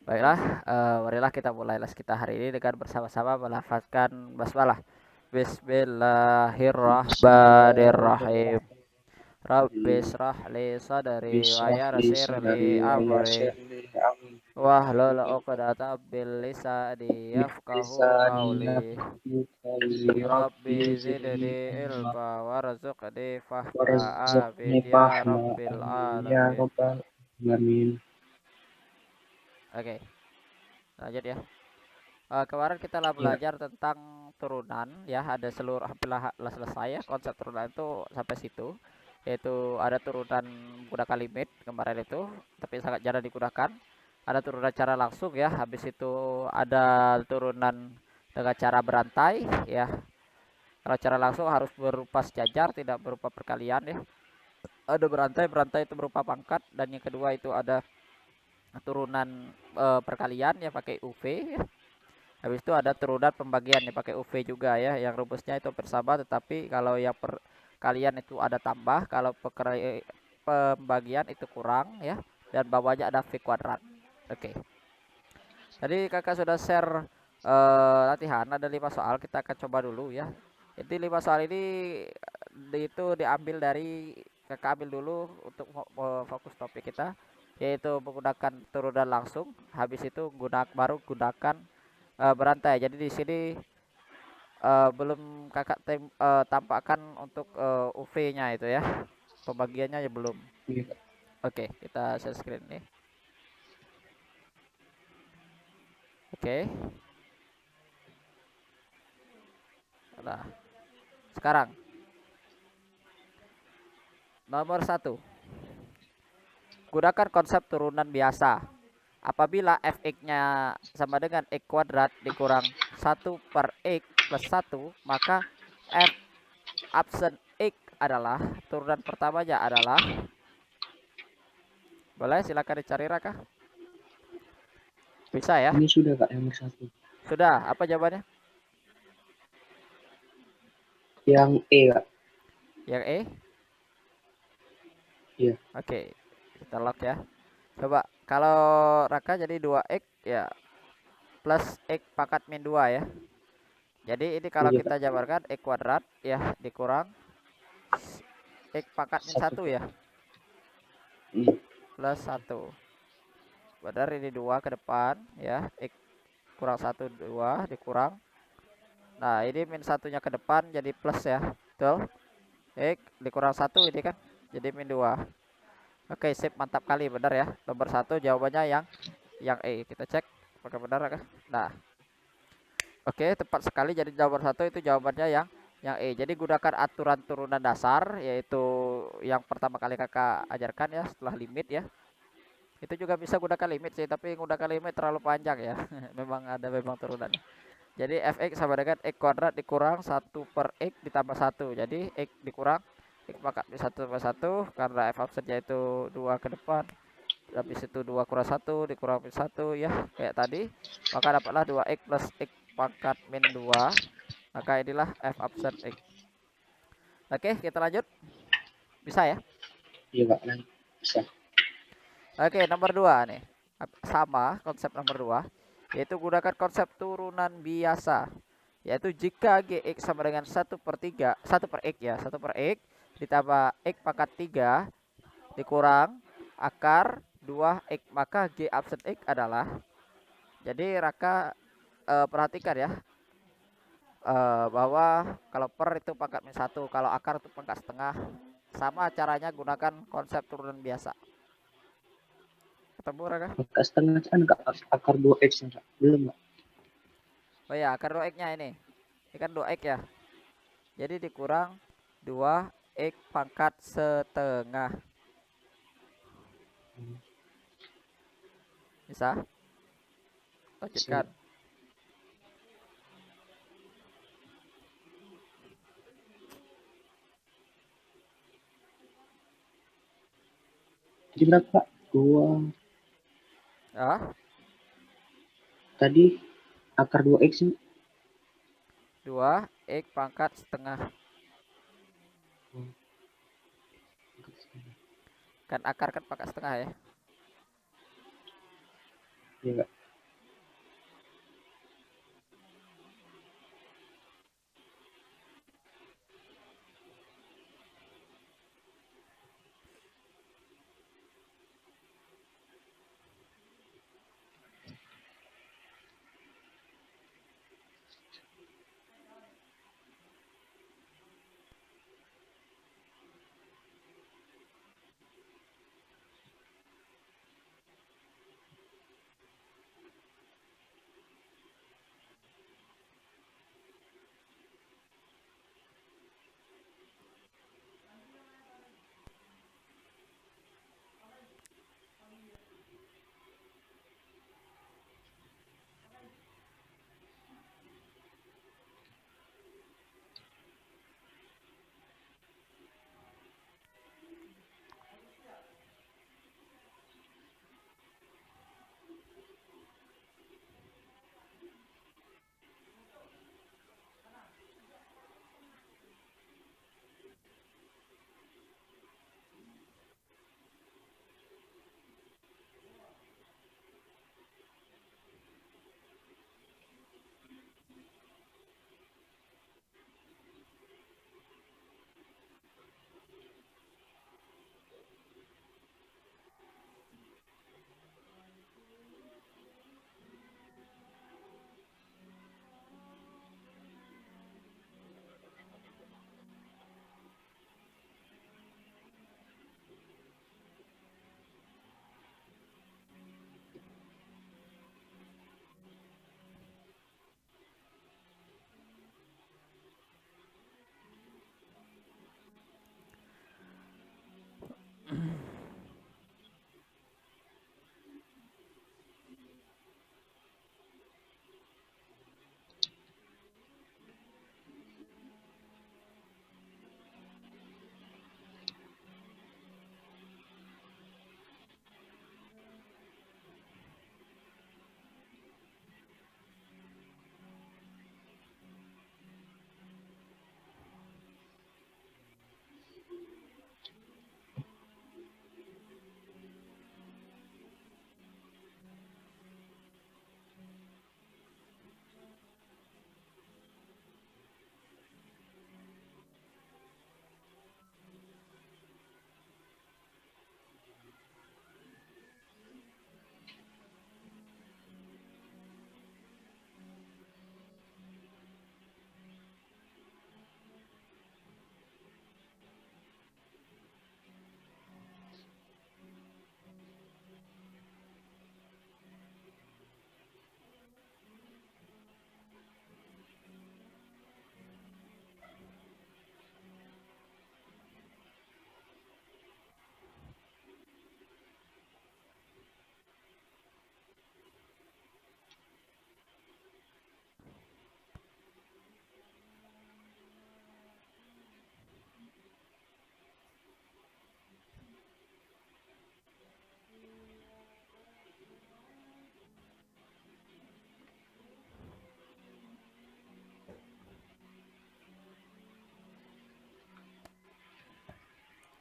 Baiklah, marilah kita mulai les kita hari ini dengan bersama-sama melafazkan basmalah. Bismillahirrahmanirrahim. Rabbi Bismillahirrahmanirrahim. shrah li sadri wa Bishrah li yassir li sadri wa amri yassir li amri wahlul 'uqdatam min lisani yafqahu lisani qawli. yafqahu qawli. Rabbi Rabbi zidni zidni ilma ilma warzuqni fahma amin warzuqni ya fahma rabbil amin ya alamin. rabbal alamin. Oke, lanjut ya. Kemarin kita lah Ya, belajar tentang turunan ya, ada seluruh hampir selesai ya konsep turunan itu sampai situ, yaitu ada turunan menggunakan limit kemarin itu tapi sangat jarang digunakan, ada turunan cara langsung ya, habis itu ada turunan dengan cara berantai ya. Kalau cara langsung harus berupa sejajar tidak berupa perkalian ya, ada berantai itu berupa pangkat, dan yang kedua itu ada turunan perkalian ya pakai UV ya. Habis itu ada turunan pembagian yang pakai UV juga ya, yang rumusnya itu bersama, tetapi kalau yang perkalian itu ada tambah, kalau pembagian itu kurang ya, dan bawahnya ada V kuadrat. Oke. Tadi kakak sudah share latihan, ada 5 soal, kita akan coba dulu ya. Jadi 5 soal ini itu diambil dari kakak ambil dulu untuk fokus topik kita, yaitu menggunakan turunan langsung, habis itu baru gunakan berantai. Jadi di sini belum kakak tampakkan untuk UV-nya itu ya. Pembagiannya ya belum. ya. Oke, kita share screen nih. Oke. Nah, sekarang nomor 1. Gunakan konsep turunan biasa. Apabila fx-nya sama dengan x kuadrat dikurang 1/x plus 1, maka f absen x adalah, turunan pertamanya adalah, boleh silakan dicari Raka. Bisa ya? Ini sudah Kak yang nomor satu. Sudah, apa jawabannya? Yang E Kak. Yang E? Iya. Oke, kita lock ya. Coba kalau Raka jadi 2x ya, plus x pangkat min 2 ya. Jadi ini kalau Iya kita Kak. jabarkan x kuadrat ya dikurang x pangkat min Satu 1 Kak. ya, Iya. plus 1. Benar, ini 2 ke depan ya, x kurang 1 2 dikurang. Nah, ini min satunya ke depan jadi plus ya. Betul? X dikurang 1 ini kan jadi min 2. Oke, sip, mantap kali, benar ya. Nomor 1 jawabannya yang E. Kita cek apakah benar kah? Nah, oke, tepat sekali. Jadi nomor 1 itu jawabannya yang E. Jadi gunakan aturan turunan dasar, yaitu yang pertama kali kakak ajarkan ya setelah limit ya. Itu juga bisa gunakan limit sih, tapi gunakan limit terlalu panjang ya. memang turunannya. Jadi fx sama dengan x kuadrat dikurang 1/x ditambah 1. Jadi x dikurang x pangkat 1/1, karena f absennya itu 2 ke depan. Habis itu 2 kurang 1 dikurang min 1 ya, kayak tadi. Maka dapatlah 2x plus x pangkat min 2. Maka inilah f absen x. Oke, kita lanjut. Bisa ya? Iya Kak. Bisa. Oke, nomor 2 nih. Sama konsep nomor 2, yaitu gunakan konsep turunan biasa. Yaitu jika gx sama dengan 1/3, 1/x ya, 1/x ditambah x pangkat 3 dikurang akar 2x, maka g absen x adalah. Jadi Raka perhatikan ya, bahwa kalau per itu pangkat min 1, kalau akar itu pangkat setengah. Sama caranya gunakan konsep turunan biasa. Ketemu Raka? Angka setengah kan Kak. Akar 2x Kak. Belum Kak. Oh ya, akar 2x-nya ini. Ini kan 2x ya. Jadi dikurang 2x pangkat setengah. Bisa? Bisa Lanjutkan. Kak. Jadi berapa Kak? Ah, Tadi akar 2x nih. 2x pangkat setengah. Kan akar kan pangkat setengah ya. Iya Kak.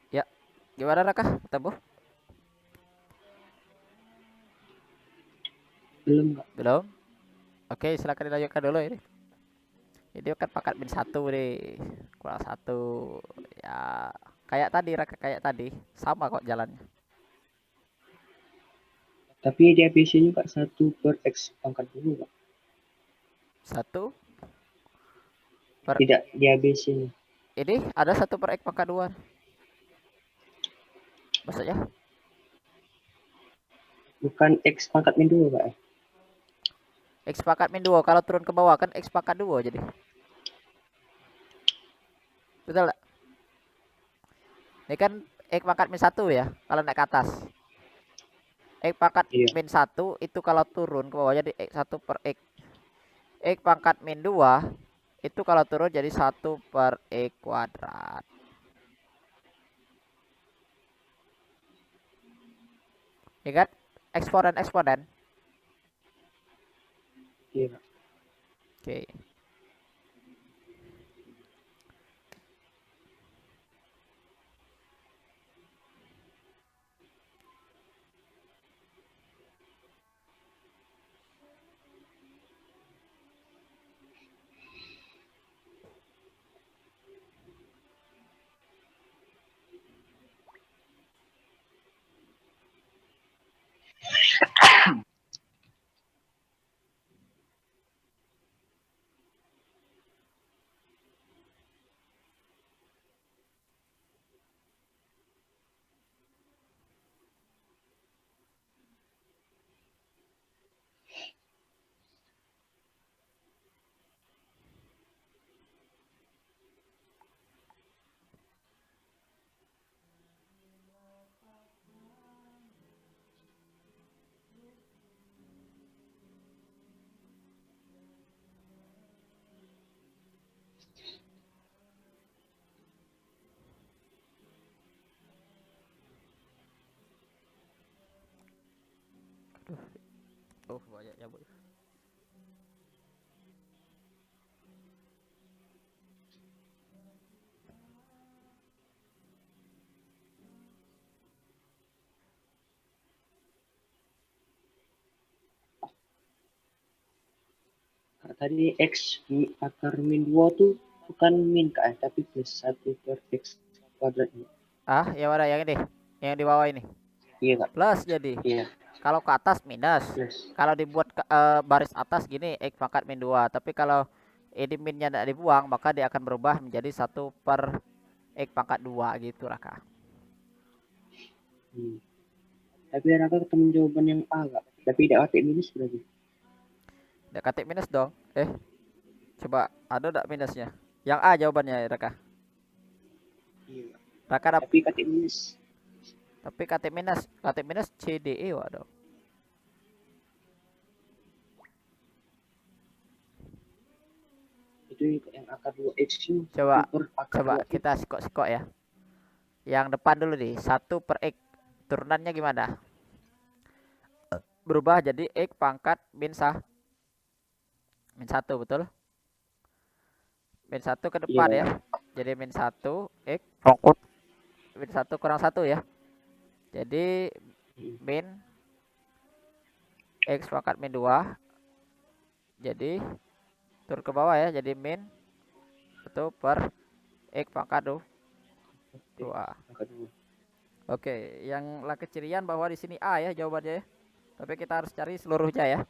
Ya, gimana Raka? Ketemu? Belum nggak? Belum? Oke, silakan dilanjutkan dulu ini. Ini kan pangkat min satu nih, kurang satu. Ya, kayak tadi Raka, kayak tadi. Sama kok jalannya. Tapi di ABC-nya Kak 1/x², Kak. Satu per Tidak di ABC-nya. ini ada satu per x pangkat dua. Maksudnya Bukan X²-2, Kak. x pangkat min dua, kalau turun ke bawah kan x pangkat dua jadi. Betul nggak? Ini kan x pangkat min satu ya, kalau naik ke atas. X pangkat Iya. min satu itu kalau turun ke bawah jadi x satu per x. X pangkat min dua itu kalau turun jadi satu per x kuadrat. Ingat eksponen eksponen. Iya, Kak. Oke. Oh, banyak ya, Bu. Kak, tadi X² tuh bukan min, Kak, tapi plus 1/x². Ah, yang mana yang ini? Yang di bawah ini. Iya, Kak. Plus jadi. Iya, Kalau ke atas minus. plus. Kalau dibuat baris atas gini x pangkat min 2. Tapi kalau ini minnya tidak dibuang, maka dia akan berubah menjadi satu per x pangkat 2 gitu Raka. Hmm. Tapi Raka ketemu jawaban yang A, Kak. Tapi tidak pakai minus berarti. Tidak ketik minus dong. Coba ada enggak minusnya? Yang A jawabannya Raka. Iya, Kak. Raka Tapi ketik minus. Tapi KT minus CDE waduh. Itu yang akar 2x itu Coba super akar coba 2x. kita sikok-sikok ya. Yang depan dulu nih, 1 per X. Turunannya gimana? Berubah jadi X pangkat min 1, betul? Min 1 ke depan ya. Iya. Jadi min 1 X pangkat min 1 kurang 1 ya. Jadi min X pangkat min 2. Jadi turun ke bawah ya. Jadi min 1 per X pangkat 2. Akar 2. Oke, yang lah kecirian bahwa di sini A ya jawabannya ya. Tapi kita harus cari seluruhnya ya.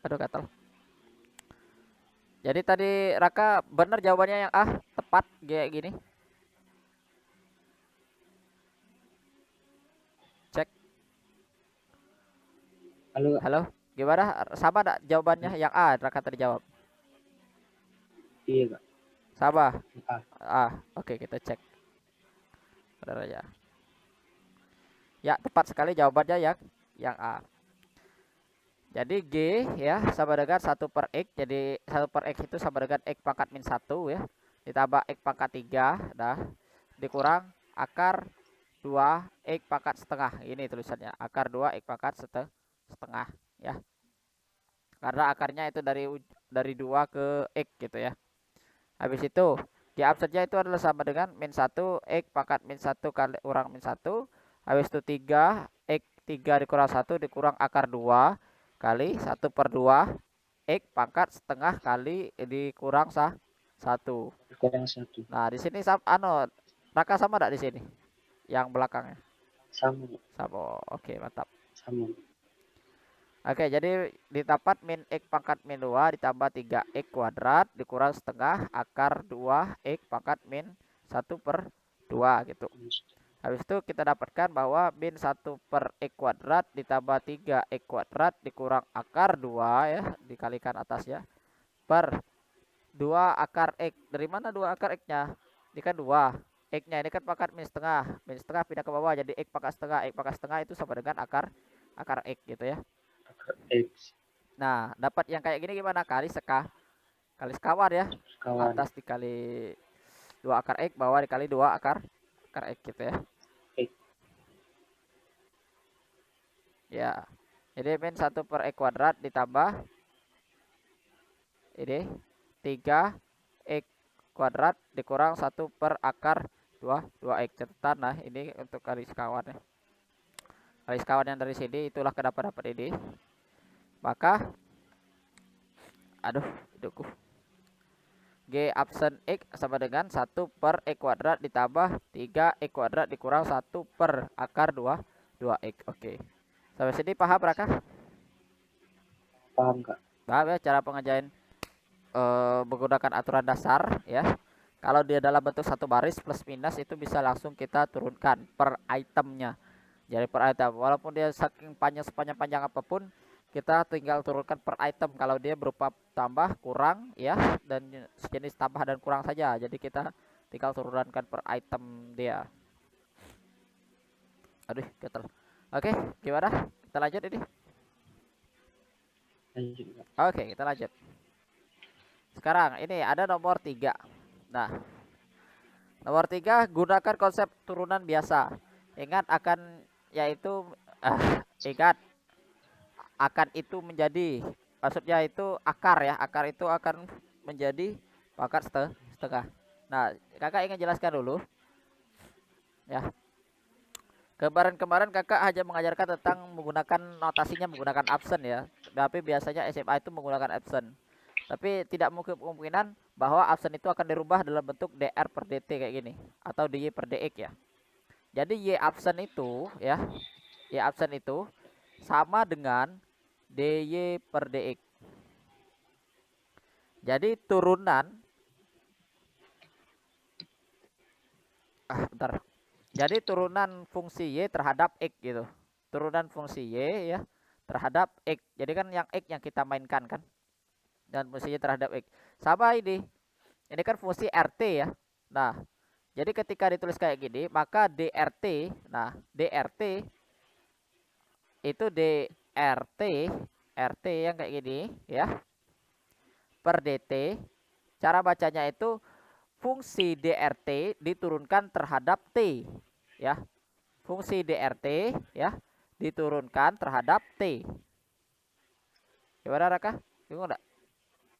Aduh gatal. Jadi tadi Raka benar jawabannya yang A, tepat kayak gini. Cek. Halo. Halo, gimana? Sama enggak jawabannya yang A Raka tadi jawab? Iya kak. Sama. A. Oke, kita cek. Benar aja. Ya, tepat sekali jawabannya yang A. Jadi G ya sama dengan 1 per X. Jadi 1 per X itu sama dengan X pangkat min 1 ya. Ditambah X pangkat 3. Dah. Dikurang akar 2 X pangkat setengah. Ini tulisannya. Akar 2 X pangkat setengah ya. Karena akarnya itu dari 2 ke X gitu ya. Habis itu G absennya itu adalah sama dengan min 1 X pangkat min 1 kali kurang min 1. Habis itu 3 X 3 dikurang 1 dikurang akar 2 kali 1 per 2 X pangkat setengah kali dikurang 1. Kurang 1. Nah, di sini Raka sama enggak di sini? Yang belakangnya. Sama. Sama. Oke, mantap. Sama. Oke, jadi didapat min X pangkat min 2 ditambah 3X kuadrat dikurang setengah akar 2X pangkat min 1 per 2 gitu. Habis itu kita dapatkan bahwa min 1 per X kuadrat ditambah 3X kuadrat dikurang akar 2 ya, dikalikan atasnya, per 2 akar X. Dari mana 2 akar X-nya? Ini kan 2. X-nya ini kan pangkat min setengah. Min setengah pindah ke bawah jadi X pangkat setengah. X pangkat setengah itu sama dengan akar X gitu ya. Akar X. Nah, dapat yang kayak gini gimana? Kali sekawan ya. Kawan. Atas dikali 2 akar X, bawah dikali 2 akar X gitu ya. X. Ya. Jadi min 1 per X kuadrat ditambah ini 3 X kuadrat dikurang 1 per akar 2X. Catatan nah ini untuk kali sekawan ya. Kali sekawan yang dari sini itulah kenapa dapat ini. Maka aduh, hidupku. G absen X sama dengan 1 per X kuadrat ditambah 3X kuadrat dikurang 1 per akar 2X. Oke. Sampai sini paham Raka? Paham kak. Paham ya cara pengerjaan menggunakan aturan dasar ya. Kalau dia dalam bentuk satu baris plus minus itu bisa langsung kita turunkan per itemnya. Jadi per item walaupun dia saking sepanjang apapun kita tinggal turunkan per item kalau dia berupa tambah kurang ya dan sejenis tambah dan kurang saja. Jadi kita tinggal turunkan per item dia. Aduh, gatel. Oke, gimana? Kita lanjut ini. Lanjut kak. Oke, kita lanjut. Sekarang ini ada nomor 3. Nah, nomor 3 gunakan konsep turunan biasa. Ingat akan itu menjadi, maksudnya itu akar ya, akar itu akan menjadi pangkat setengah. Nah, kakak ingin jelaskan dulu ya. Kemarin kakak hanya mengajarkan tentang menggunakan notasinya menggunakan absen ya, tapi biasanya SMA itu menggunakan absen. Tapi tidak mungkin kemungkinan bahwa absen itu akan dirubah dalam bentuk DR per DT kayak gini atau DY per DX ya. Jadi Y absen itu ya, Y absen itu sama dengan DY per DX. Jadi turunan bentar. Jadi turunan fungsi Y terhadap X gitu. Turunan fungsi Y ya terhadap X. Jadi kan yang X yang kita mainkan kan. Dan fungsi Y terhadap X. Sama ini. Ini kan fungsi RT ya. Nah, Jadi ketika ditulis kayak gini, maka DRT, nah DRT itu DRT, RT yang kayak gini ya, per DT, cara bacanya itu fungsi DRT diturunkan terhadap T ya. Fungsi DRT ya diturunkan terhadap T. Gimana Raka? Bingung enggak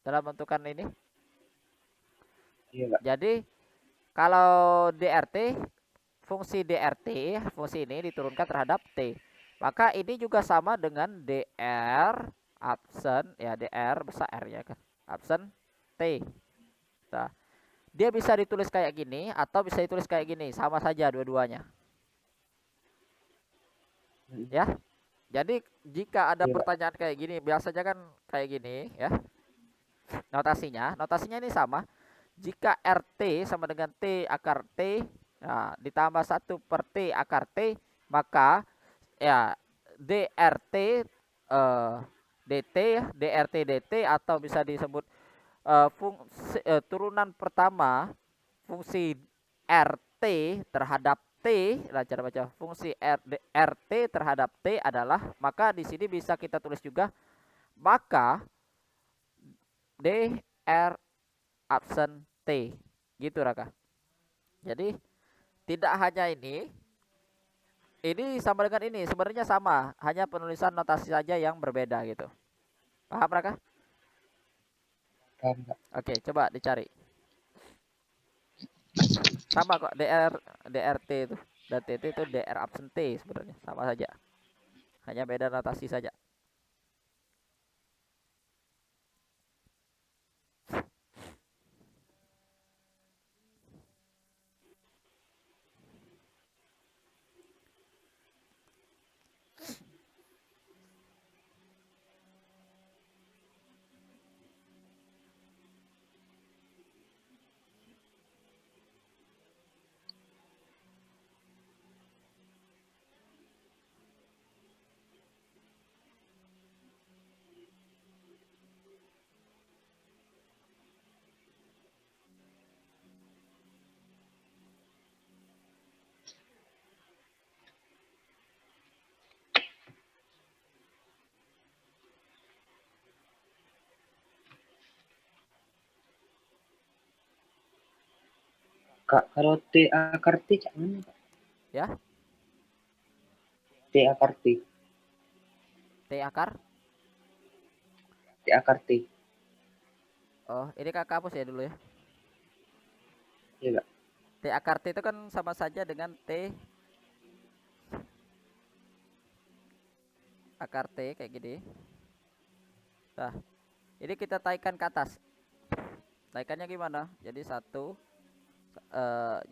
dalam bentukan ini? Iya Kak. Jadi kalau DRT, fungsi DRT, fungsi ini diturunkan terhadap T. Maka ini juga sama dengan DR absen ya, DR besar R ya kan. Absen T. Nah, dia bisa ditulis kayak gini atau bisa ditulis kayak gini, sama saja dua-duanya. Ya. Jadi jika ada Iya Kak. pertanyaan kayak gini, biasanya kan kayak gini ya. Notasinya ini sama. Jika RT sama dengan T akar T, nah, ditambah 1/T akar T, maka ya DRT DT ya, DRT DT atau bisa disebut fungsi turunan pertama fungsi RT terhadap T. Nah, cara baca fungsi RT terhadap T adalah, maka di sini bisa kita tulis juga maka DR absen T. Gitu Raka. Jadi tidak hanya ini sama dengan ini, sebenarnya sama, hanya penulisan notasi saja yang berbeda gitu. Paham Raka? Paham Kak. Oke, coba dicari. Sama kok DRT itu dan TT itu DR absen T sebenarnya, sama saja. Hanya beda notasi saja. Kak, kalau T akar T cak mana Kak? Ya, T akar T. T akar. T akar T. Oh, ini Kakak hapus ya dulu ya. Iya Kak. T akar T itu kan sama saja dengan T akar T kayak gini. Nah, ini kita taikkan ke atas. Taikannya gimana? Jadi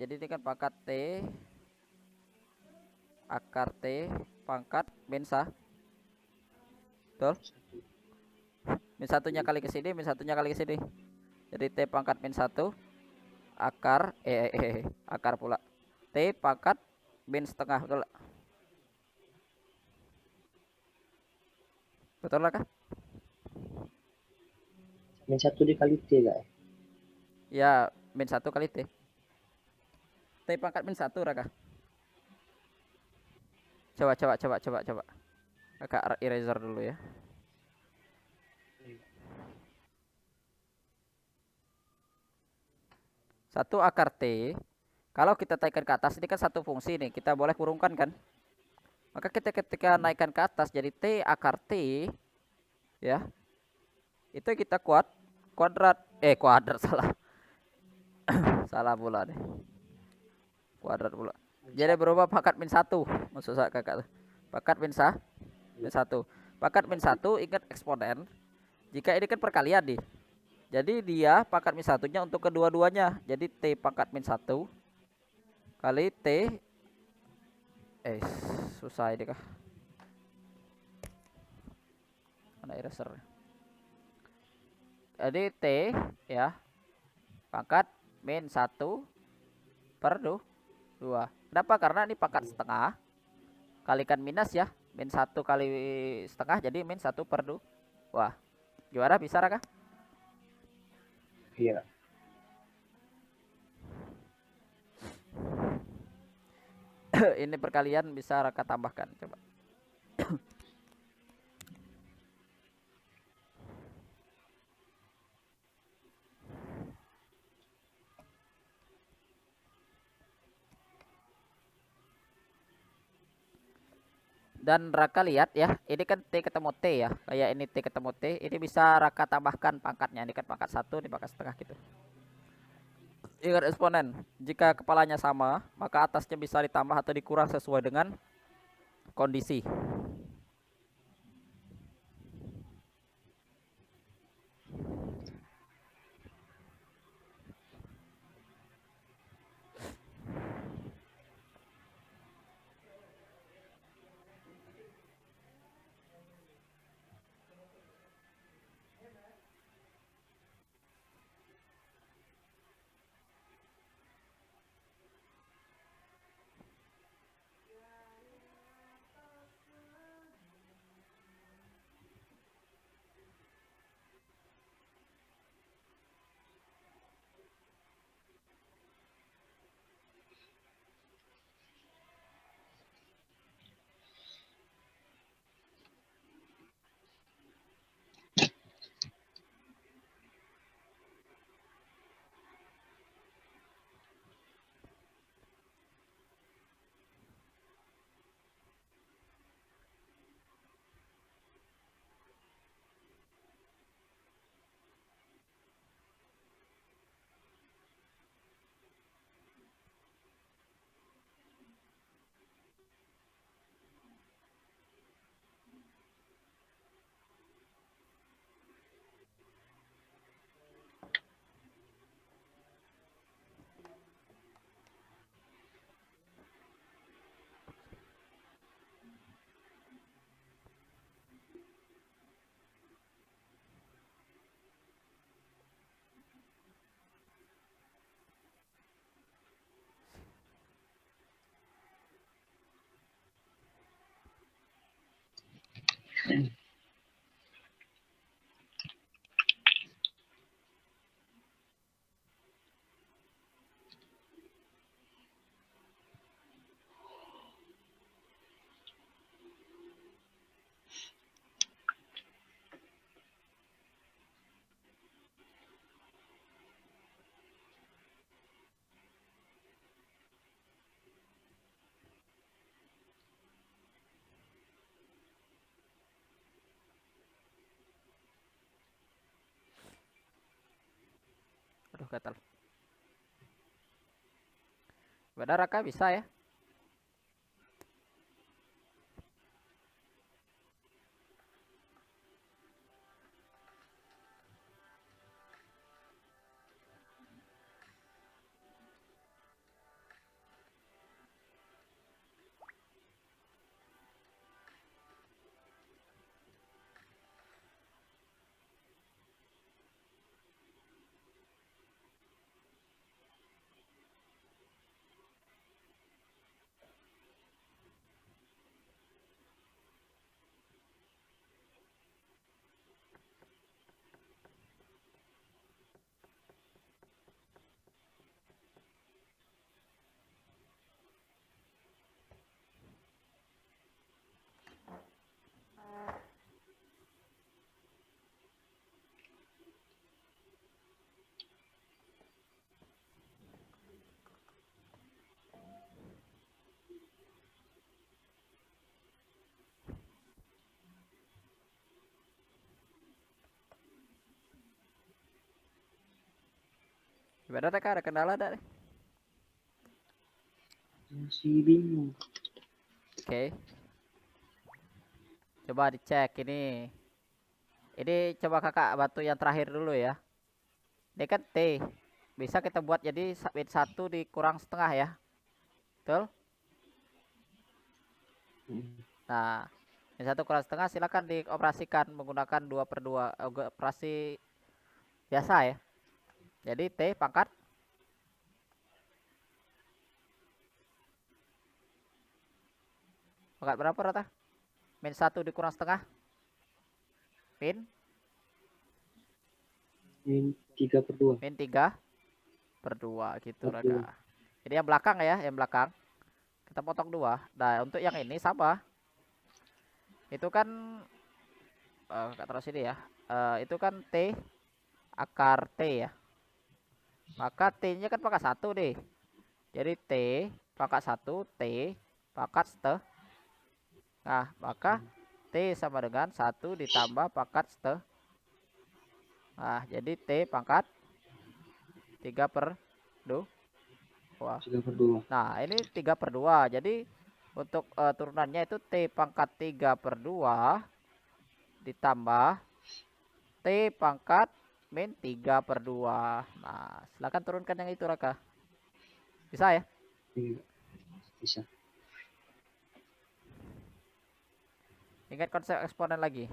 jadi ini kan pangkat T akar T pangkat min sah. Betul? Min satunya kali ke sini, min satunya kali ke sini. Jadi T pangkat min 1 akar akar pula. T pangkat min setengah, betul? Betul lah kah? Min 1 dikali T Kak. Ya, min 1 kali T. T pangkat min 1 Raka. Coba. Kakak eraser dulu ya. Satu akar T. Kalau kita taikkan ke atas, ini kan satu fungsi nih, kita boleh kurungkan kan? Maka kita ketika naikkan ke atas jadi T akar T ya. Itu kita kuadrat salah. Salah pula deh. Kuadrat pula. Jadi berubah pangkat min 1. Maksud saya kakak tuh. Pangkat min 1. Pangkat min 1 ingat eksponen. Jika ini kan perkalian nih. Jadi dia pangkat min 1-nya untuk kedua-duanya. Jadi T pangkat min 1 kali T susah ini kah? Mana eraser? Jadi T ya pangkat min 1/2. Kenapa? Karena ini pangkat setengah kalikan minus ya. Min 1 kali setengah jadi min 1/2. Wah, juara bisa Raka? Iya. Ini perkalian bisa Raka tambahkan coba. Dan Raka lihat ya, ini kan T ketemu T ya. Kayak ini T ketemu T, ini bisa Raka tambahkan pangkatnya. Ini kan pangkat 1, ini pangkat setengah gitu. Ingat eksponen, jika kepalanya sama, maka atasnya bisa ditambah atau dikurang sesuai dengan kondisi. Aduh, gatal. Benar Raka bisa ya. Benar Raka, ada kendala ada nih. Masih bingung. Oke. Coba dicek ini. Ini coba kakak bantu yang terakhir dulu ya. Ini kan T. Bisa kita buat jadi min 1 dikurang setengah ya. Betul? Nah, min 1 kurang setengah silakan dioperasikan menggunakan 2/2 operasi biasa ya. Jadi T pangkat berapa Rata? Min 1 dikurang setengah. Min Min 3/2. min 3/2 gitu 42. Raka. Jadi yang belakang ya, yang belakang. kita potong dua. Nah untuk yang ini sama, itu kan terus ini ya, itu kan T akar T ya, maka T nya kan pangkat satu deh, jadi T pangkat satu T pangkat setengah. Nah maka T sama dengan satu ditambah pangkat setengah. Nah jadi T pangkat 3/2. Tiga per dua. Nah ini 3/2, jadi untuk turunannya itu T pangkat 3/2 ditambah T pangkat min 3/2. Nah silakan turunkan yang itu Raka, bisa ya. Iya, bisa. Ingat konsep eksponen lagi.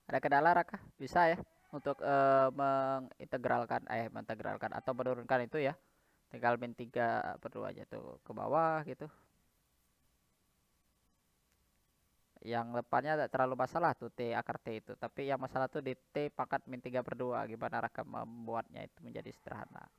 Ada kendala Raka, bisa ya untuk mengintegralkan atau menurunkan itu ya, tinggal min 3/2 aja tuh ke bawah gitu. Yang depannya tidak terlalu masalah tuh T akar T itu, tapi yang masalah tuh di T pangkat min 3/2, gimana Raka membuatnya itu menjadi sederhana.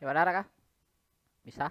Gimana Raka? Bisa?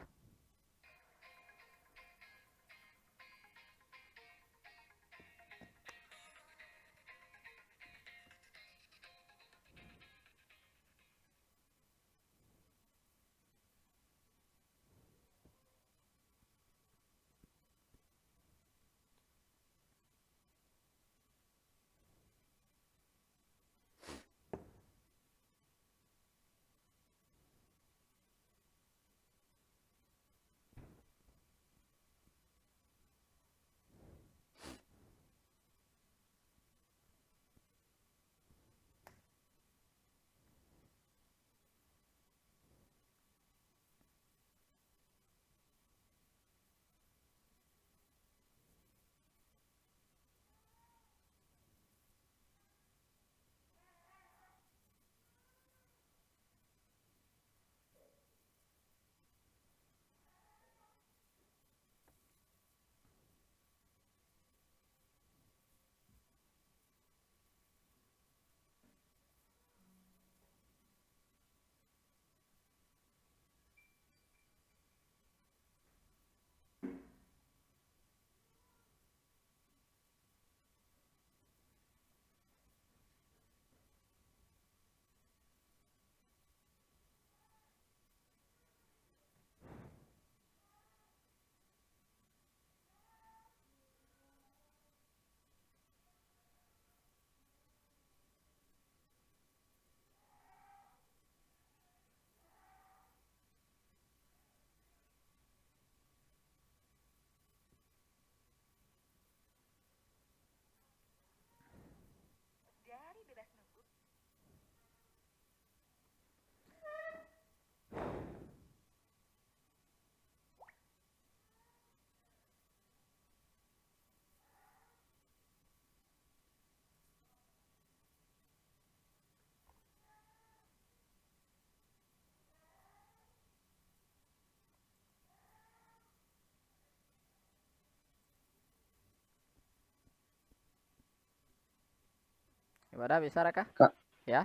Gimana bisa Raka? Kak, Ya.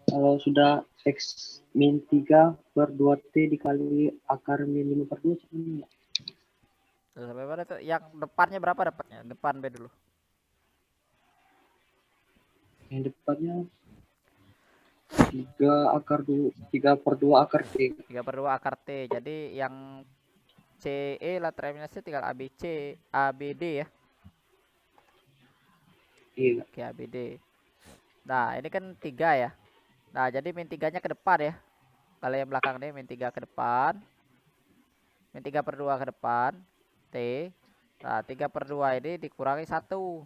kalau sudah X min 3 per 2T dikali akar min 5 per 2, cuman Terus sampai mana tuh? Yang depannya berapa dapatnya? Depan B dulu. yang depannya 3 per 2 akar T. 3 per 2 akar T. Jadi yang CE lah terminasi tinggal ABC, ABD ya. Iya, Oke, ABD. Nah, ini kan 3 ya. Nah, jadi min 3-nya ke depan ya. Kalau yang belakang ini min 3 ke depan. Min 3 per 2 ke depan. T. Nah, 3 per 2 ini dikurangi 1.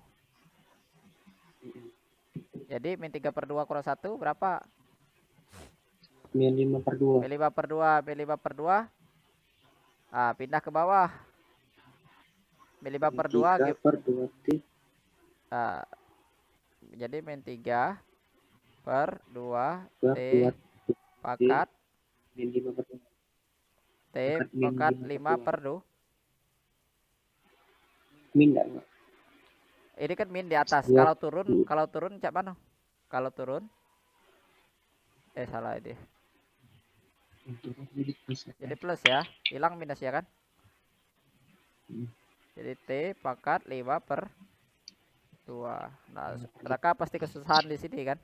Jadi min 3 per 2 kurang 1 berapa? min 5 per 2. Min 5 per 2. Min 5 per 2. Nah, pindah ke bawah. Min 5 Min per 2. 3 per 2T Nah, jadi min 3 per 2 per T 2T pangkat min 5 per 2. T Akar min pangkat 5 per 5 2. per 2. Min enggak? Ini kan min di atas. 2. Kalau turun cak mana? Kalau turun salah ini. Jadi plus ya. Jadi plus ya. Hilang minus ya kan? Hmm. Jadi T pangkat 5 per 2. Nah, Raka pasti kesusahan di sini kan?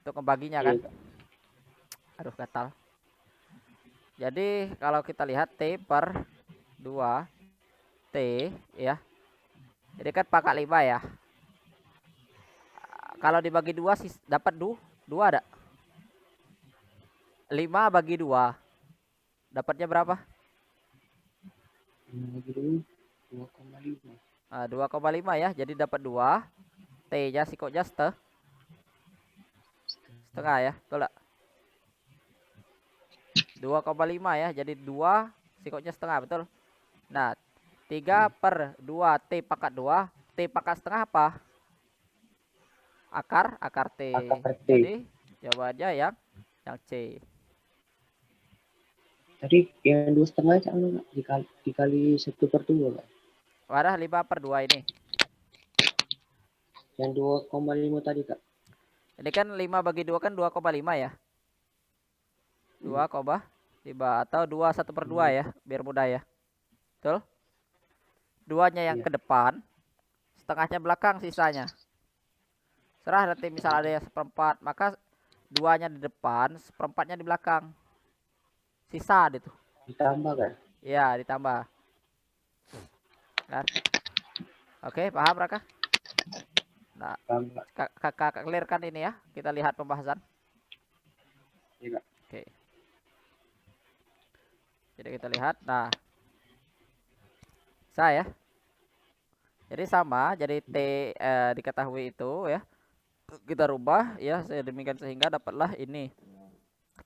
Untuk membaginya kan? Iya, Kak. Aduh, gatal. Jadi kalau kita lihat T per 2 T ya. Jadi kan pangkat 5 ya. Kalau dibagi 2 sih dapat 2 ada. 5 bagi 2. Dapatnya berapa? Lagi dulu 2,5. 2,5 ya. Jadi dapat 2. T-nya sikoknya setengah ya. Betul enggak? 2,5 ya. Jadi 2 sikoknya setengah, betul? Nah, 3 per 2 T pangkat 2. T pangkat setengah apa? Akar T. Akar T. Jadi jawabannya yang C. Tadi yang 2,5 sama Kak? Dikali 1 per 2 Kak? Wadah 5 per 2 ini. Yang 2,5 tadi Kak? Ini kan 5 bagi 2 kan 2,5 ya. 2, tiba atau 2 1/2 ya, biar mudah ya. Betul? 2-nya yang Iya. ke depan, setengahnya belakang sisanya. Serah nanti misal ada yang seperempat, maka 2-nya di depan, seperempatnya di belakang. Sisa itu. Ditambah kan? Iya, ditambah. Kan? Oke, paham Raka? Nah, Tambah. kakak clear kan ini ya? Kita lihat pembahasan. Iya. Oke. Jadi kita lihat. Nah, saya. Jadi sama, jadi T diketahui itu ya. Kita rubah ya sedemikian sehingga dapatlah ini.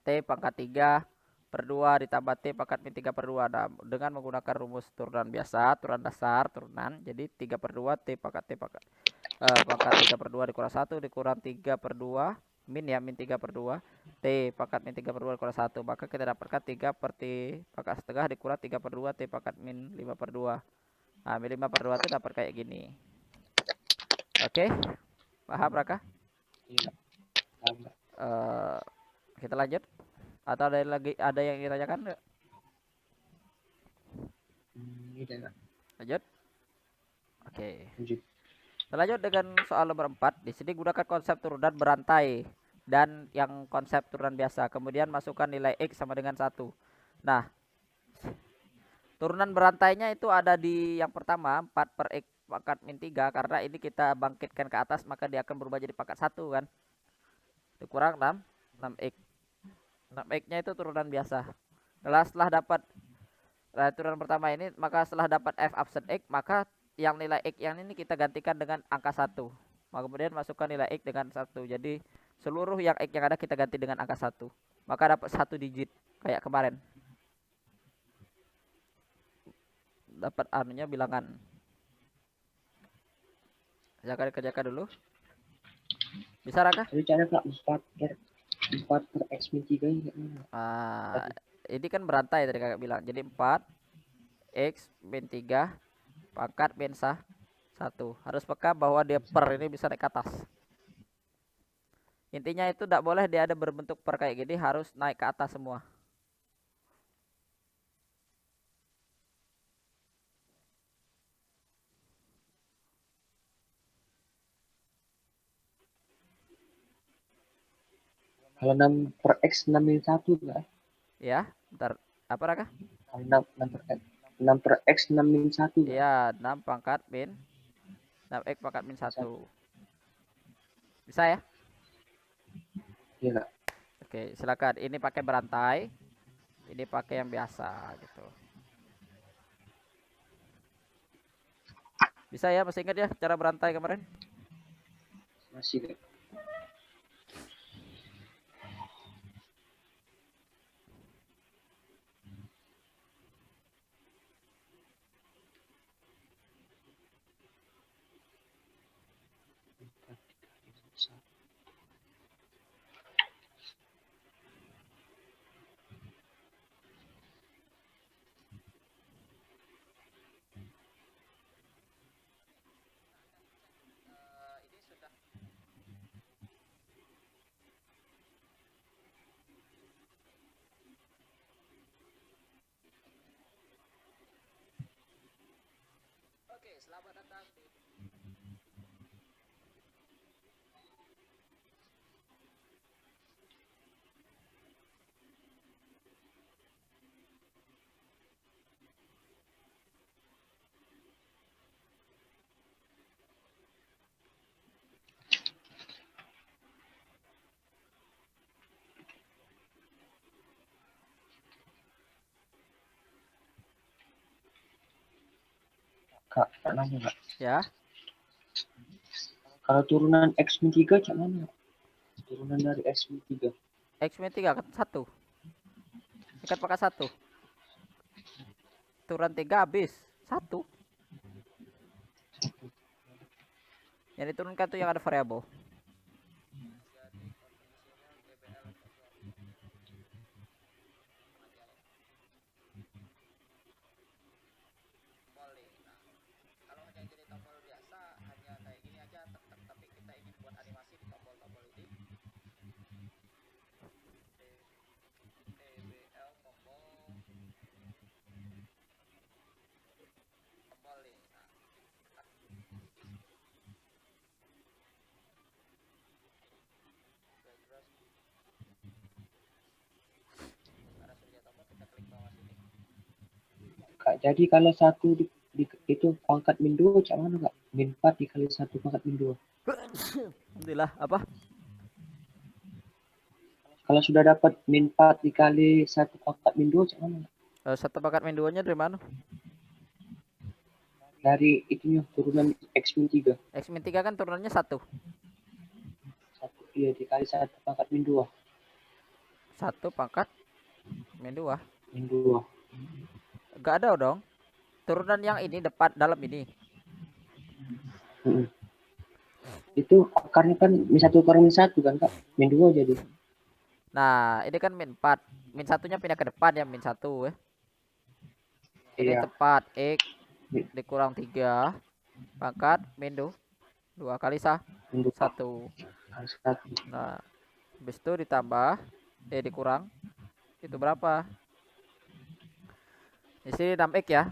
T pangkat 3/2 ditambah T pangkat min 3/2. Nah, dengan menggunakan rumus turunan biasa, turunan dasar, turunan. Jadi 3/2 T pangkat 3/2 dikurang 1 dikurang 3/2 min ya, min 3/2 T pangkat min 3/2 dikurang 1. Maka kita dapatkan 3 per T pangkat setengah dikurang 3/2 T pangkat min 5/2. Nah, min 5/2 itu dapat kayak gini. Oke, paham Raka? Iya. Tambah. Kita lanjut. Atau ada yang ditanyakan? Ini dah. Lanjut. Oke. Lanjut. Kita lanjut dengan soal nomor 4. Di sini gunakan konsep turunan berantai dan yang konsep turunan biasa. Kemudian masukkan nilai X sama dengan 1. Nah, turunan berantainya itu ada di yang pertama 4/X pangkat min 3. Karena ini kita bangkitkan ke atas maka dia akan berubah jadi pangkat 1 kan. Dikurang 6X. 6X-nya itu turunan biasa. Setelah dapat turunan pertama ini, maka setelah dapat F absen X, maka yang nilai X yang ini kita gantikan dengan angka 1. Maka kemudian masukkan nilai X dengan 1. Jadi seluruh yang X yang ada kita ganti dengan angka 1. Maka dapat 1 digit kayak kemarin. Dapat anunya bilangan. Kerjakan dulu. Bisa Raka? Tapi cara Kak 4 per X min 3 ini Ini kan berantai tadi kakak bilang. Jadi 4 X min 3 pangkat min 1. Harus peka bahwa dia per ini bisa naik ke atas. Intinya itu tidak boleh dia ada berbentuk per kayak gini, harus naik ke atas semua. Kalau 6 per X 6 min 1 enggak? Ya, bentar. Apa Raka? 6 per X 6 min 1 enggak? Iya, 6 pangkat min 6X pangkat min 1. Bisa ya? Iya Kak. Oke, silakan. Ini pakai berantai. Ini pakai yang biasa gitu. Bisa ya? Masih ingat ya cara berantai kemarin? Masih Kak. Oke, selamat datang di Kak, nanya Kak. ya. Kalau turunan X min 3 cak mana? Turunan dari X min 3. X min 3 kan 1. Ikat pakai 1. Turunan 3 habis 1. Yang diturunkan tuh yang ada variabel. Tapi kita ingin buat animasi di tombol-tombol ini. Jadi kalau satu itu pangkat min 2 cak mana kak? Min 4 dikali 1 pangkat min 2. Alhamdulillah apa? Kalau sudah dapat min 4 dikali 1 pangkat min 2 cak mana? 1 pangkat min 2-nya dari mana? Dari itunya turunan X min 3. X min 3 kan turunannya 1. 1 iya dikali 1 pangkat min 2. 1 pangkat min 2. Min 2. Enggak ada dong. Turunan yang ini depan dalam ini. Itu akarnya kan min 1 akar min 1 kan kak? Min 2 jadi. Nah, ini kan min 4. Min 1-nya pindah ke depan ya, min 1 ya. Ini Iya. tepat X dikurang 3 pangkat min 2 kali 1. Nah, habis itu ditambah dikurang itu berapa? Di sini 6x ya.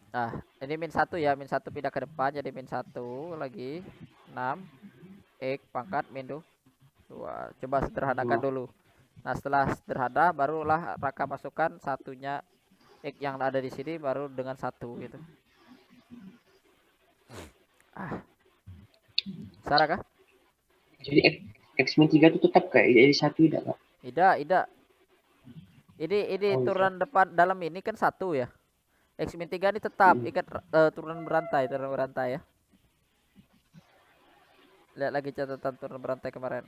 Nah, ini min 1 ya, min 1 pindah ke depan jadi min 1 lagi 6x pangkat min 2. Coba sederhanakan dulu. Nah, setelah sederhana barulah Raka masukkan satunya X yang ada di sini baru dengan 1 gitu. Sarah kah? Jadi X min 3 itu tetap kayak jadi 1 tidak kak? Tidak. Ini turunan depan dalam ini kan 1 ya. X min 3 ini tetap ikat turunan berantai ya. Lihat lagi catatan turunan berantai kemarin.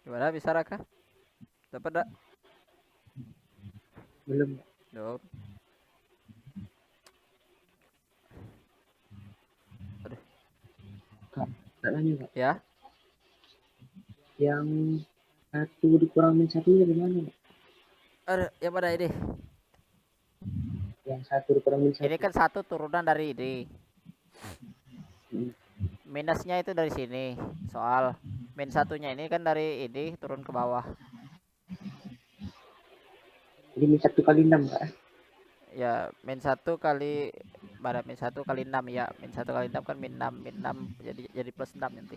Gimana bisa Raka? Dapat enggak? Belum. Belum. Aduh. Kak, tak nanya kak. Ya. Yang 1 dikurang min 1 nya gimana? Aduh, yang mana ini? Yang 1 dikurang min 1. Ini kan 1 turunan dari ini. Minusnya itu dari sini. Soal min 1-nya ini kan dari ini turun ke bawah. Jadi min 1 kali 6 kak? Ya min satu kali pada min satu kali 6 ya. Min satu kali 6 kan min 6 jadi plus 6 nanti.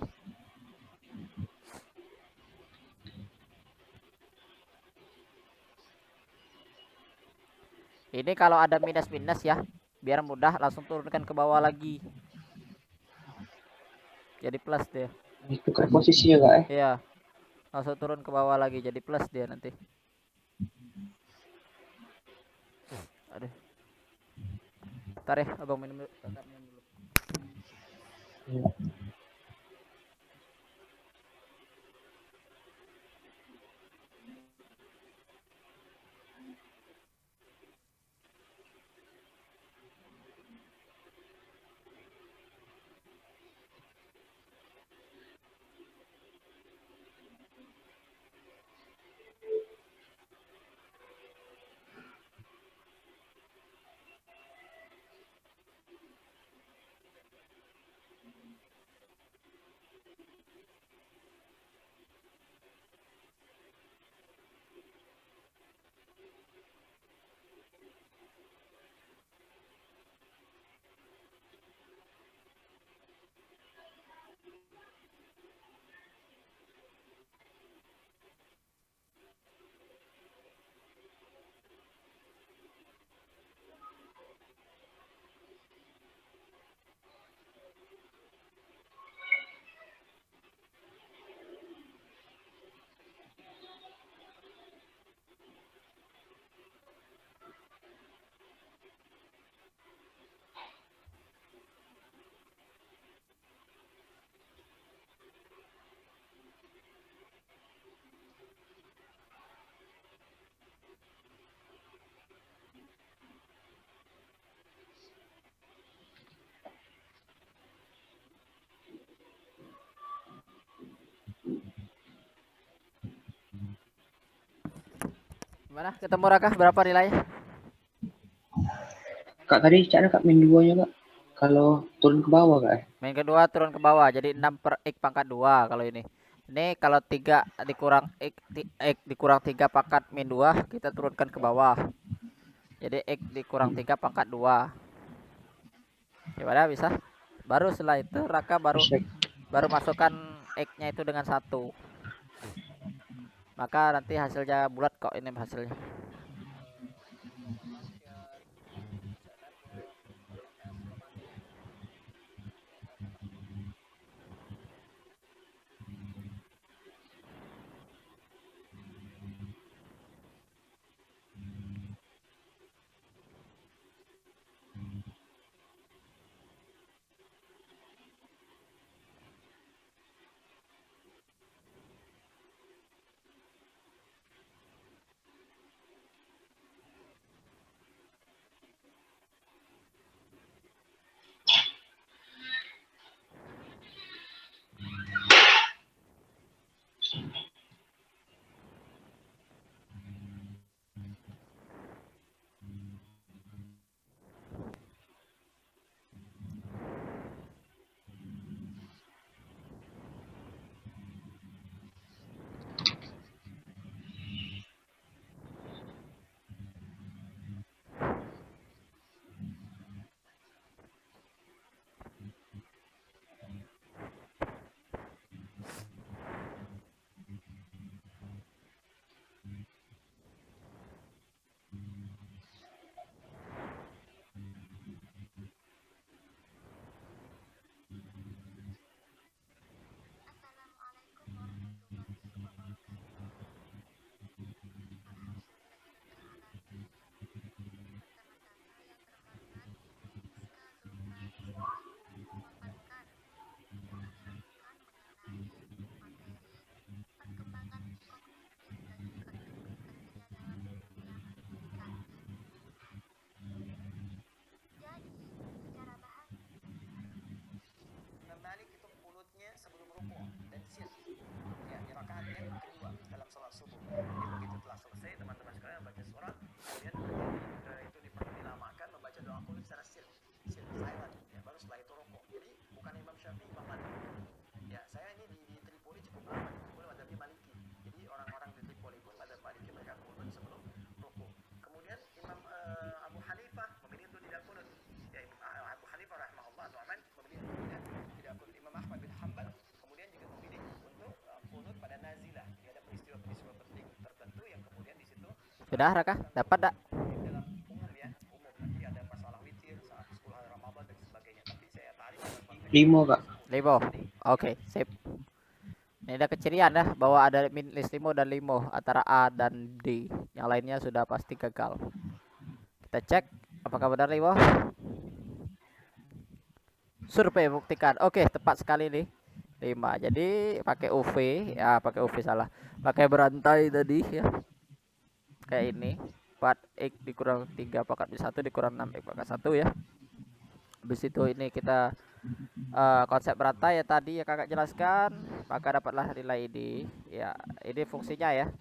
Ini kalau ada minus-minus ya, biar mudah langsung turunkan ke bawah lagi. Jadi plus dia. Itu kan posisinya kak. Iya, langsung turun ke bawah lagi jadi plus dia nanti. Aduh. Ntar ya, abang minum dulu. Kakak minum dulu. Iya. Gimana? Ketemu Raka berapa nilainya? Kak tadi cara kak main duanya kak. Kalau turun ke bawah kak. Main kedua turun ke bawah jadi 6 per X pangkat 2 kalau ini. Ini kalau 3 dikurang X dikurang 3 pangkat min 2 kita turunkan ke bawah. Jadi X dikurang 3 pangkat 2. Gimana bisa? Baru setelah itu Raka baru Bisa. baru masukkan X-nya itu dengan 1. Maka nanti hasilnya bulat kok ini hasilnya. Sudah Raka? Dapat dak? Limo kak. Limo. Oke, sip. Ini ada kecirian dah bahwa ada list limo dan limo antara A dan D. Yang lainnya sudah pasti gagal. Kita cek apakah benar limo. Survei buktikan. Oke, tepat sekali nih. 5. Jadi pakai UV, ya pakai UV salah. Pakai berantai tadi ya. Kayak ini. 4x dikurang 3 pangkat 1 dikurang 6x pangkat 1 ya. Habis itu ini kita konsep berantai ya tadi ya kakak jelaskan, maka dapatlah nilai ini ya. Ini fungsinya ya,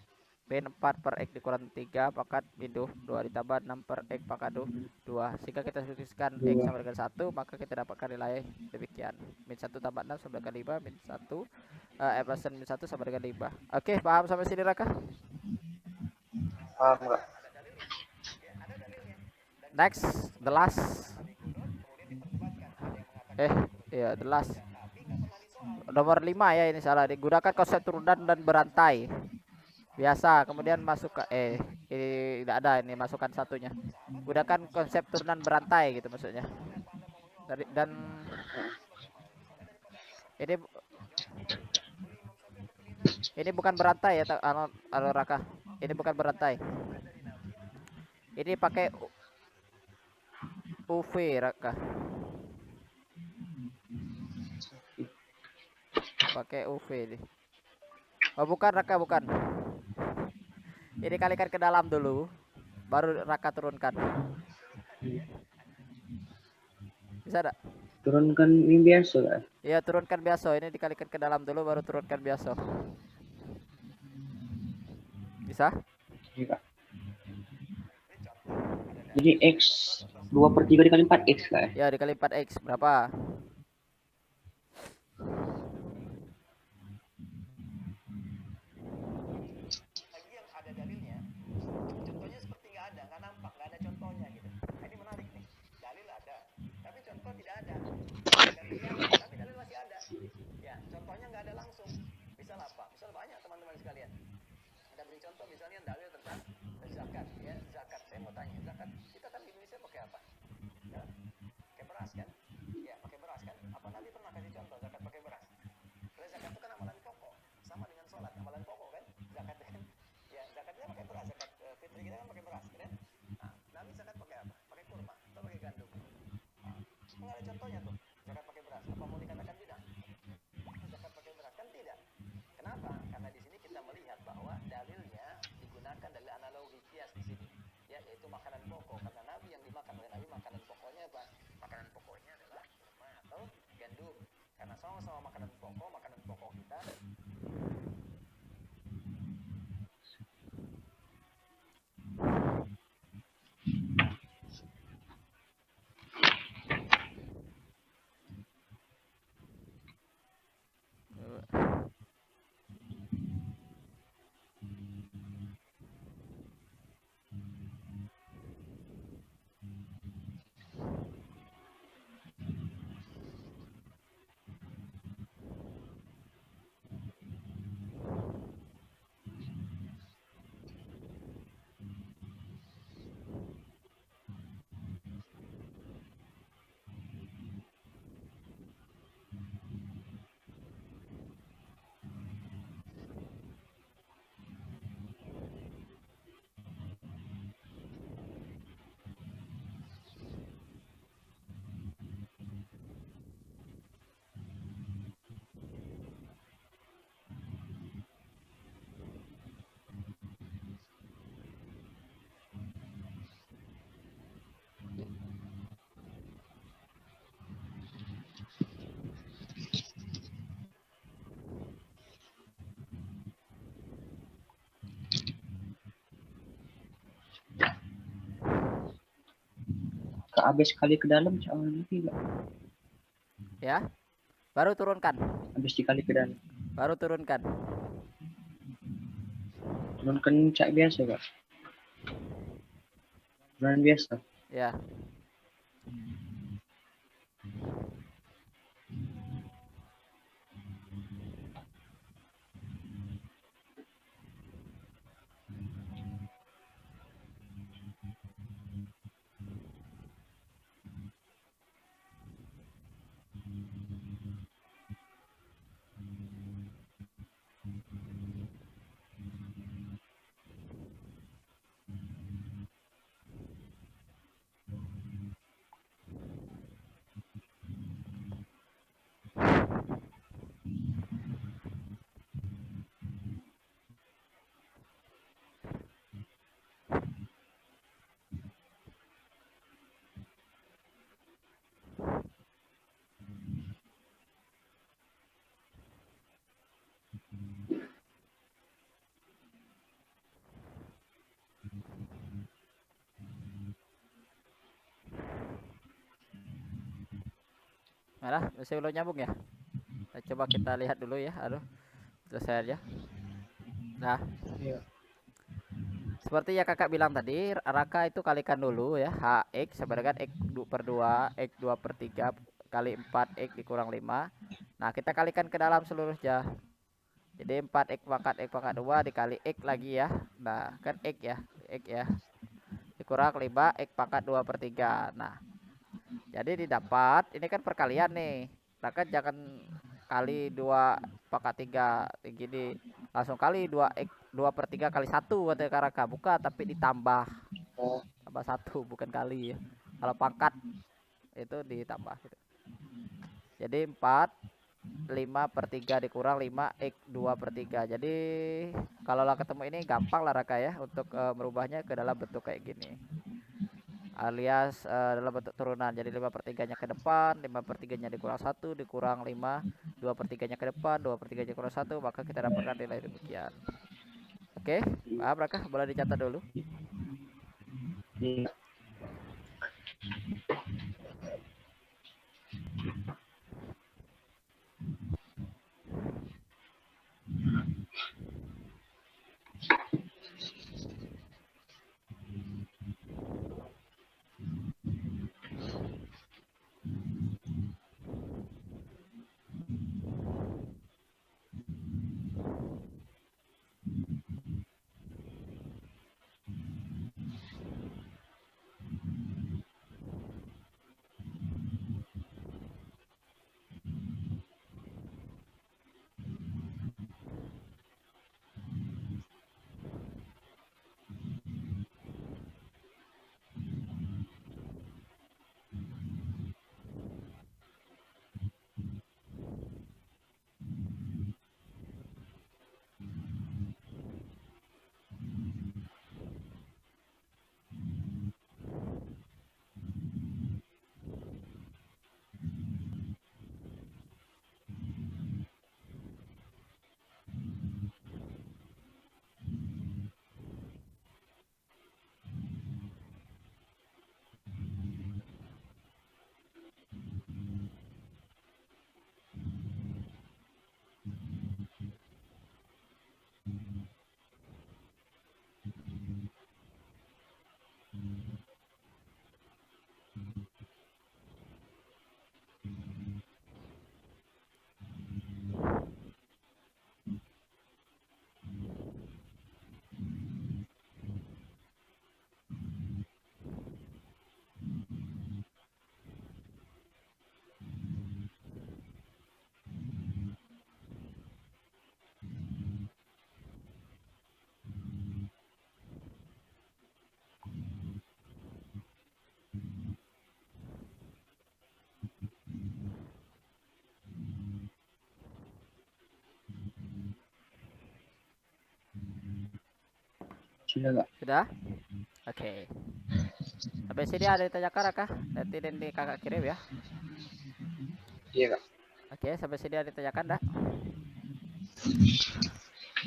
min 4 per x dikurang 3 pangkat minus 2 ditambah 6 per x pangkat 2, sehingga kita substitusikan x Dua. sama dengan 1, maka kita dapatkan nilai demikian, min 1 tambah 6 sama dengan 5, min 1 plus min 1 sama dengan 5. Oke, paham sampai sini Raka? Paham kak. Next, the last. Iya, the last. Nomor 5 ya, ini salah. Digunakan konsep turunan dan berantai. Biasa, kemudian masuk ke ini tidak ada, ini masukkan satunya. Gunakan konsep turunan berantai gitu maksudnya. Dan ini bukan berantai ya, Raka. Ini bukan berantai. Ini pakai UV Raka. Pakai UV ini. Oh bukan Raka, bukan. Ini kalikan ke dalam dulu, baru Raka turunkan. Bisa tak? Turunkan ini biasa kak. Iya, turunkan biasa. Ini dikalikan ke dalam dulu, baru turunkan biasa. Bisa? Iya kak. Jadi x 2/3 dikali 4x kak. Ya, dikali 4x berapa? Kak habis kali ke dalam jangan nanti kak. Ya. Baru turunkan. Habis dikali ke dalam. Baru turunkan. Turunkan cak biasa kak. Turunan biasa. Ya. Nah, masih belum nyambung ya? Nah, coba kita lihat dulu ya. Aduh, selesai aja. Nah, Iya. seperti yang kakak bilang tadi, Raka itu kalikan dulu ya. HX sama dengan X per 2, X 2 per 3 kali 4, X dikurang 5. Nah, kita kalikan ke dalam seluruhnya. Jadi 4 X pangkat 2 dikali X lagi ya. Nah, kan X ya. X ya. Dikurang 5, X pangkat 2 per 3. Nah, jadi didapat, ini kan perkalian nih. Raka jangan kali 2 pangkat 3 gini. Langsung kali 2 X 2 per 3 kali 1 kata Raka. Bukan, tapi ditambah. Oh, Tambah 1 bukan kali ya. Kalau pangkat itu ditambah gitu. Jadi 4 5 per 3 dikurang 5 X 2 per 3. Jadi kalau lah ketemu ini gampang lah Raka ya untuk merubahnya ke dalam bentuk kayak gini. Alias dalam bentuk turunan. Jadi 5 per 3 nya ke depan, 5 per 3 nya dikurang 1 dikurang 5, 2 per 3 nya ke depan, 2 per 3 nya dikurang 1, maka kita dapatkan nilai demikian. Oke, paham Raka? Boleh dicatat dulu. iya. Sudah Kak? Sudah? Oke. Sampai sini ada yang ditanyakan Raka? Nanti kakak kirim ya. Iya Kak. Oke, sampai sini ada yang ditanyakan enggak?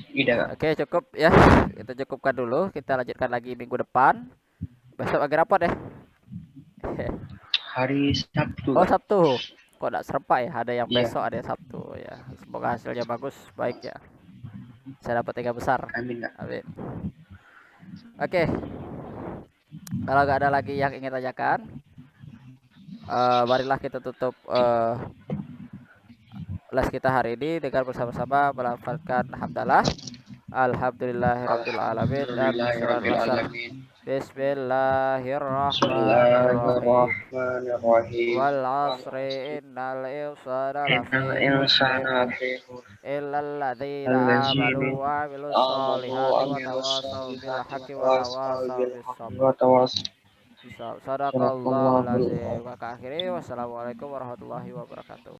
Tidak Kak. Oke, cukup ya. Kita cukupkan dulu. Kita lanjutkan lagi minggu depan. Besok lagi rapot deh. Hari Sabtu Oh, Kak. Sabtu. Kok enggak serempak ya? Ada yang Iya. besok, ada yang Sabtu ya. Semoga hasilnya bagus, baik ya. Saya dapat 3 besar. Amin Kak. Amin. Oke. Kalau nggak ada lagi yang ingin tanyakan, marilah kita tutup les kita hari ini dengan bersama-sama melafalkan hamdalah. Alhamdulillahirabbil alamin dan Alhamdulillahirabbil wassalam. alamin. Bismillahirrahmanirrahim. Bismillahirrahmanirrahim. Wal asri innal insana Innal lafi khusrin insana lafi khusr. illal ladzina Allazina amanu wa amilus amanu wa solihati wa amilus tawasaw bil solihati wa haqqi wa tawasaw tawasaw bil bis haqqi sabr. wa tawasaw. Sadaqallahul Sadaqallahul azim. Kakak akhiri wassalamualaikum warahmatullahi wabarakatuh.